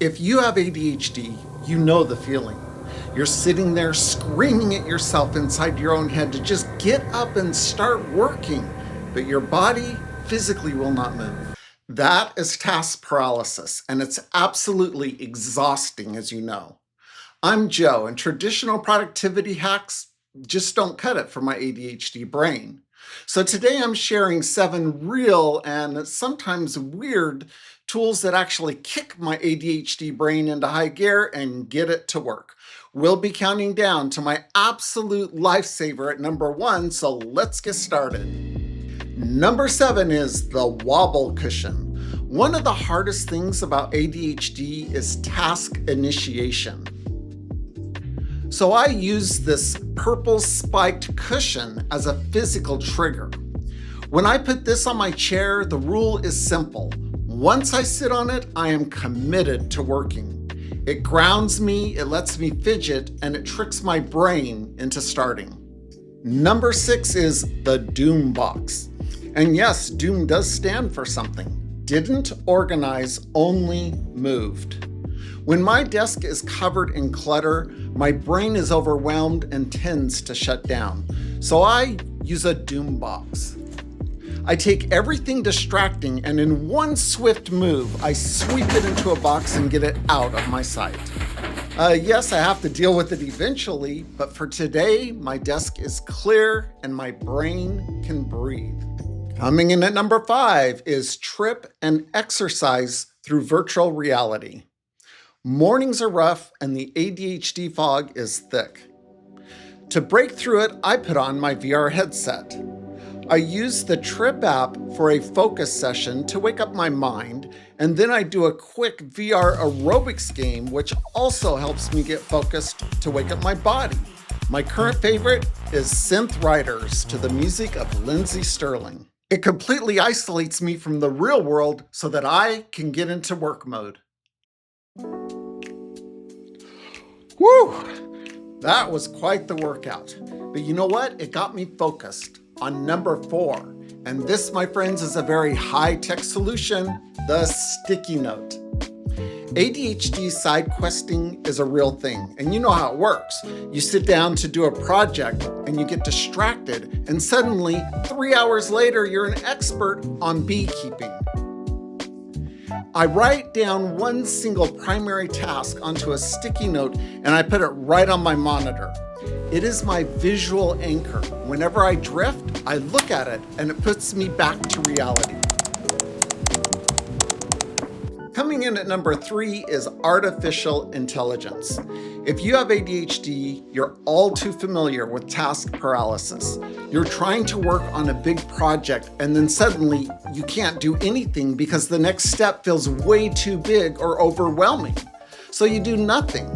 If you have ADHD, you know the feeling. You're sitting there screaming at yourself inside your own head to just get up and start working, but your body physically will not move. That is task paralysis, and it's absolutely exhausting, as you know. I'm Joe, and traditional productivity hacks just don't cut it for my ADHD brain. So today I'm sharing 7 real and sometimes weird tools that actually kick my ADHD brain into high gear and get it to work. We'll be counting down to my absolute lifesaver at number 1, so let's get started. Number 7 is the wobble cushion. One of the hardest things about ADHD is task initiation. So I use this purple spiked cushion as a physical trigger. When I put this on my chair, the rule is simple. Once I sit on it, I am committed to working. It grounds me, it lets me fidget, and it tricks my brain into starting. Number 6 is the D.O.O.M box. And yes, D.O.O.M does stand for something. Didn't organize, only moved. When my desk is covered in clutter, my brain is overwhelmed and tends to shut down. So I use a D.O.O.M box. I take everything distracting and in one swift move, I sweep it into a box and get it out of my sight. Yes, I have to deal with it eventually, but for today, my desk is clear and my brain can breathe. Coming in at number 5 is trip and exercise through virtual reality. Mornings are rough and the ADHD fog is thick. To break through it, I put on my VR headset. I use the Trip app for a focus session to wake up my mind, and then I do a quick VR aerobics game, which also helps me get focused to wake up my body. My current favorite is Synth Riders to the music of Lindsey Sterling. It completely isolates me from the real world so that I can get into work mode. Whew, that was quite the workout. But you know what? It got me focused on number 4. And this, my friends, is a very high-tech solution, the sticky note. ADHD side questing is a real thing, and you know how it works. You sit down to do a project and you get distracted, and suddenly, 3 hours later, you're an expert on beekeeping. I write down one single primary task onto a sticky note and I put it right on my monitor. It is my visual anchor. Whenever I drift, I look at it and it puts me back to reality. Coming in at number 3 is artificial intelligence. If you have ADHD, you're all too familiar with task paralysis. You're trying to work on a big project and then suddenly you can't do anything because the next step feels way too big or overwhelming. So you do nothing.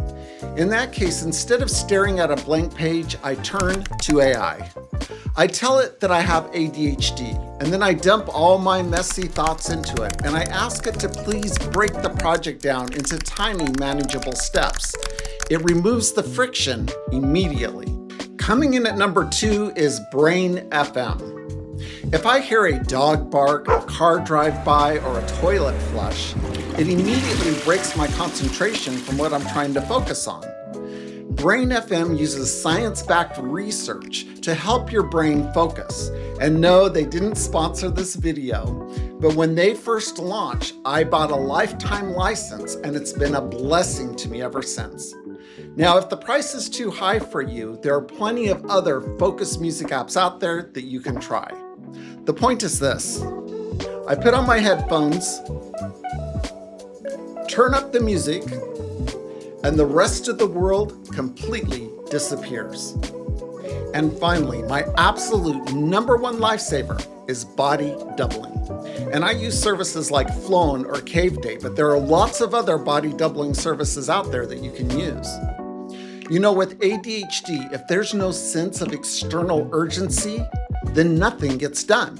In that case, instead of staring at a blank page, I turn to AI. I tell it that I have ADHD, and then I dump all my messy thoughts into it, and I ask it to please break the project down into tiny, manageable steps. It removes the friction immediately. Coming in at number 2 is Brain FM. If I hear a dog bark, a car drive by, or a toilet flush, it immediately breaks my concentration from what I'm trying to focus on. Brain FM uses science-backed research to help your brain focus. And no, they didn't sponsor this video, but when they first launched, I bought a lifetime license and it's been a blessing to me ever since. Now, if the price is too high for you, there are plenty of other focus music apps out there that you can try. The point is this: I put on my headphones, turn up the music, and the rest of the world completely disappears. And finally, my absolute number 1 lifesaver is body doubling. And I use services like Flown or Cave Day, but there are lots of other body doubling services out there that you can use. You know, with ADHD, if there's no sense of external urgency, then nothing gets done.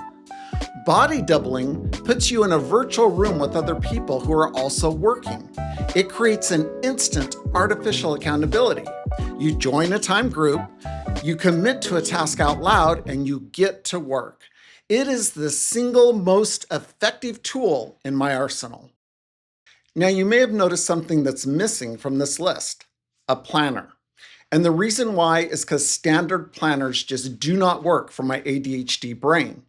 Body doubling puts you in a virtual room with other people who are also working. It creates an instant artificial accountability. You join a time group, you commit to a task out loud, and you get to work. It is the single most effective tool in my arsenal. Now, you may have noticed something that's missing from this list, a planner. And the reason why is because standard planners just do not work for my ADHD brain.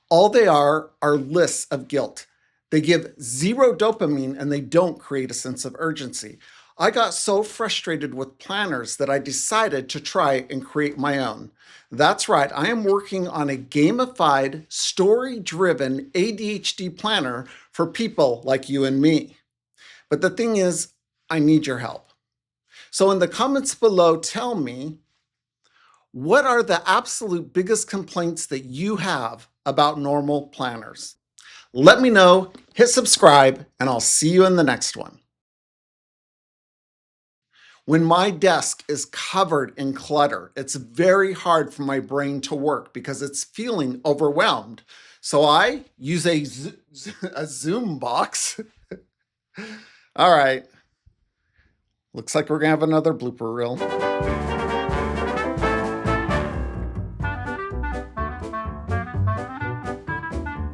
All they are lists of guilt. They give zero dopamine and they don't create a sense of urgency. I got so frustrated with planners that I decided to try and create my own. That's right, I am working on a gamified, story-driven ADHD planner for people like you and me. But the thing is, I need your help. So in the comments below, tell me, what are the absolute biggest complaints that you have about normal planners? Let me know, hit subscribe, and I'll see you in the next one. When my desk is covered in clutter, it's very hard for my brain to work because it's feeling overwhelmed. So I use a Zoom box. All right. Looks like we're gonna have another blooper reel.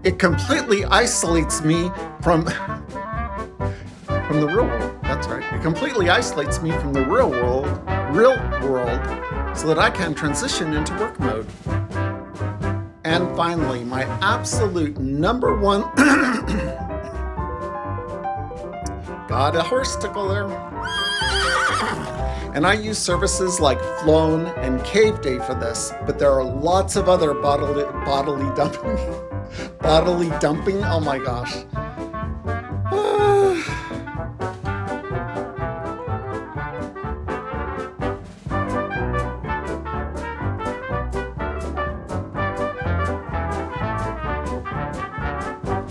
It completely isolates me from the real world. That's right. It completely isolates me from the real world, so that I can transition into work mode. And finally, my absolute number one got a horse tickle there. And I use services like Flown and Cave Day for this, but there are lots of other bodily dumping, oh my gosh,